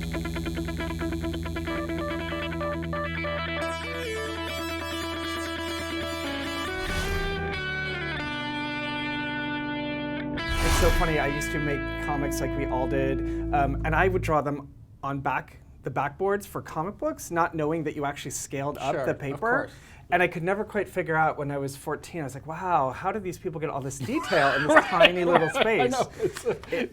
It's so funny. I used to make comics like we all did, and I would draw them on the backboards for comic books, not knowing that you actually scaled up Sure, the of paper. course. And I could never quite figure out when I was 14. I was like, wow, how did these people get all this detail in this tiny little space?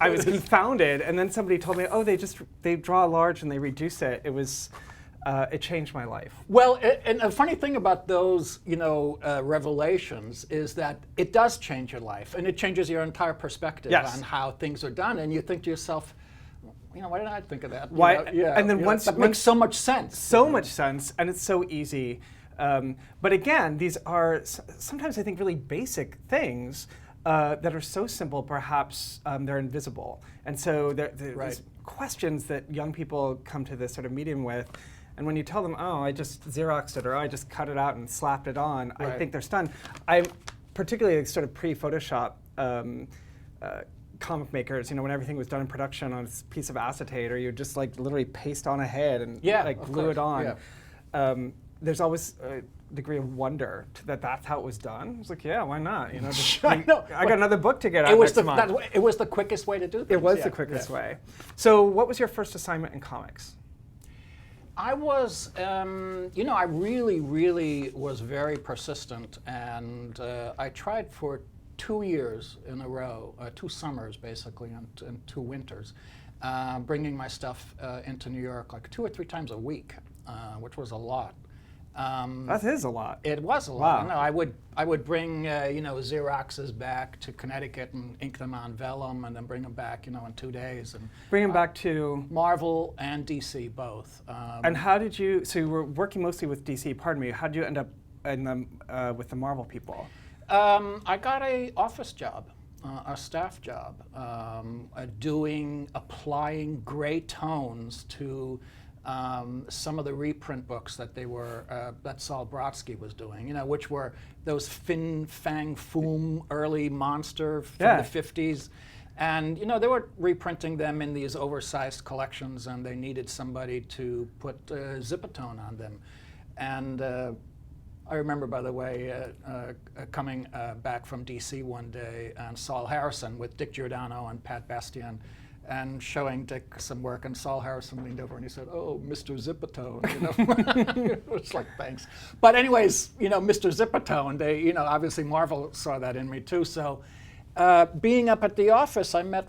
I was confounded. And then somebody told me, oh, they draw large and they reduce it. It changed my life. Well, and a funny thing about those, revelations is that it does change your life, and it changes your entire perspective on how things are done. And you think to yourself, why didn't I think of that? Why? And then once that makes so much sense. So much sense, and it's so easy. But again, these are sometimes I think really basic things that are so simple, perhaps they're invisible. And so there's questions that young people come to this sort of medium with. And when you tell them, oh, I just Xeroxed it, or I just cut it out and slapped it on, I think they're stunned. I'm particularly sort of pre-Photoshop comic makers, when everything was done in production on a piece of acetate, or you just literally paste on a head and glue it on. Yeah. There's always a degree of wonder that that's how it was done. I was like, yeah, why not? I got another book to get out next month. It was the quickest way to do things. It was the quickest way. So what was your first assignment in comics? I was, I really, really was very persistent, and I tried for 2 years in a row, 2 summers basically, and 2 winters, bringing my stuff into New York like 2 or 3 times a week, which was a lot. That is a lot. It was a lot. No, I would bring Xeroxes back to Connecticut and ink them on vellum, and then bring them back in 2 days. And bring them back to Marvel and DC both. And how did you? So you were working mostly with DC. Pardon me. How did you end up with the Marvel people? I got an office job, a staff job, applying gray tones to some of the reprint books that that Saul Brodsky was doing, which were those Fin Fang Foom early monster from the 50s. And, they were reprinting them in these oversized collections, and they needed somebody to put Zipatone on them. And I remember, by the way, coming back from DC one day, and Saul Harrison with Dick Giordano and Pat Bastian, and showing Dick some work, and Saul Harrison leaned over and he said, "Oh, Mr. Zipatone," It was like, thanks. But anyways, Mr. Zipatone, they, obviously Marvel saw that in me too. So being up at the office, I met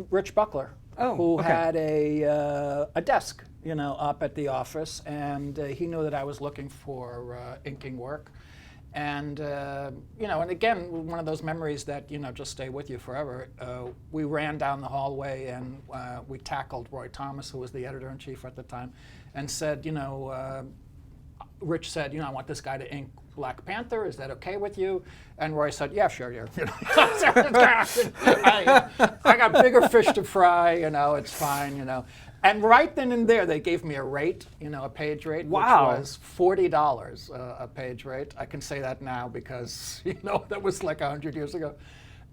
Rich Buckler, who had a desk, up at the office, and he knew that I was looking for inking work. And, and again, one of those memories that, just stay with you forever. We ran down the hallway and we tackled Roy Thomas, who was the editor-in-chief at the time, and said, Rich said, I want this guy to ink Black Panther. Is that okay with you? And Roy said, yeah, sure, yeah. I got bigger fish to fry, it's fine, And right then and there, they gave me a rate, a page rate, which was $40 a page rate. I can say that now because, that was like 100 years ago.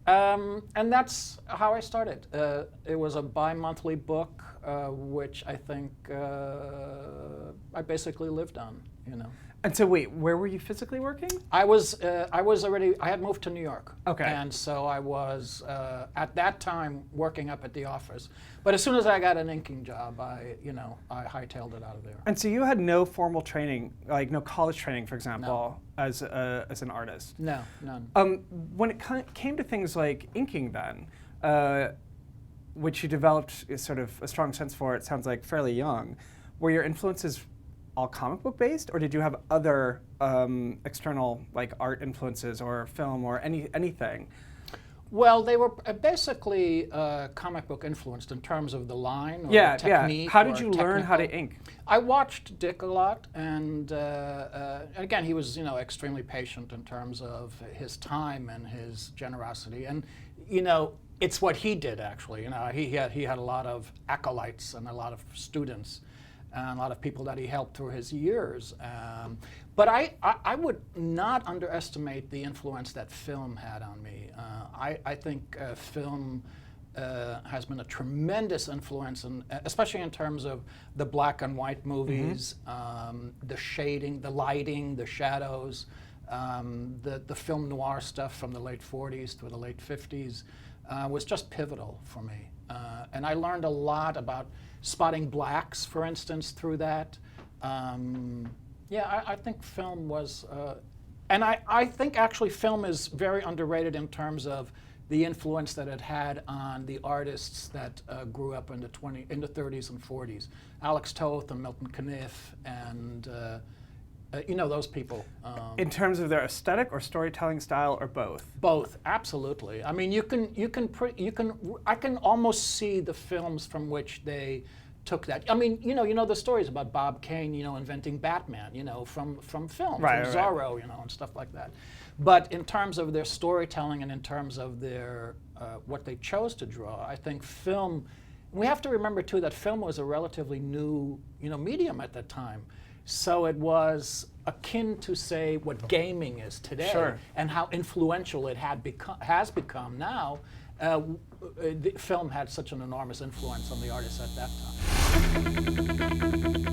And that's how I started. It was a bi-monthly book, which I think I basically lived on, And so wait, where were you physically working? I had moved to New York. Okay. And so I was, at that time, working up at the office. But as soon as I got an inking job, I hightailed it out of there. And so you had no formal training, like no college training, for example, as an artist? No, none. When it came to things like inking then, which you developed sort of a strong sense for, it sounds like fairly young, were your influences all comic book based, or did you have other external like art influences or film or anything? Well, they were basically comic book influenced in terms of the line or the technique. Yeah. How did you learn how to ink? I watched Dick a lot, and again, he was extremely patient in terms of his time and his generosity, and it's what he did actually. He had a lot of acolytes and a lot of students, and a lot of people that he helped through his years. But I would not underestimate the influence that film had on me. I think film has been a tremendous influence, especially in terms of the black and white movies, the shading, the lighting, the shadows, the film noir stuff from the late 40s to the late 50s was just pivotal for me. And I learned a lot about spotting blacks, for instance, through that. I think film was, and I think actually film is very underrated in terms of the influence that it had on the artists that grew up in the 30s and 40s. Alex Toth and Milton Caniff and those people. In terms of their aesthetic or storytelling style, or both? Both, absolutely. I mean, I can almost see the films from which they took that. I mean, you know the stories about Bob Kane, inventing Batman, from film, right, from Zorro, and stuff like that. But in terms of their storytelling and in terms of their what they chose to draw, I think film. We have to remember too that film was a relatively new, medium at that time. So it was akin to, say, what gaming is today, sure, and how influential it has become now. The film had such an enormous influence on the artists at that time.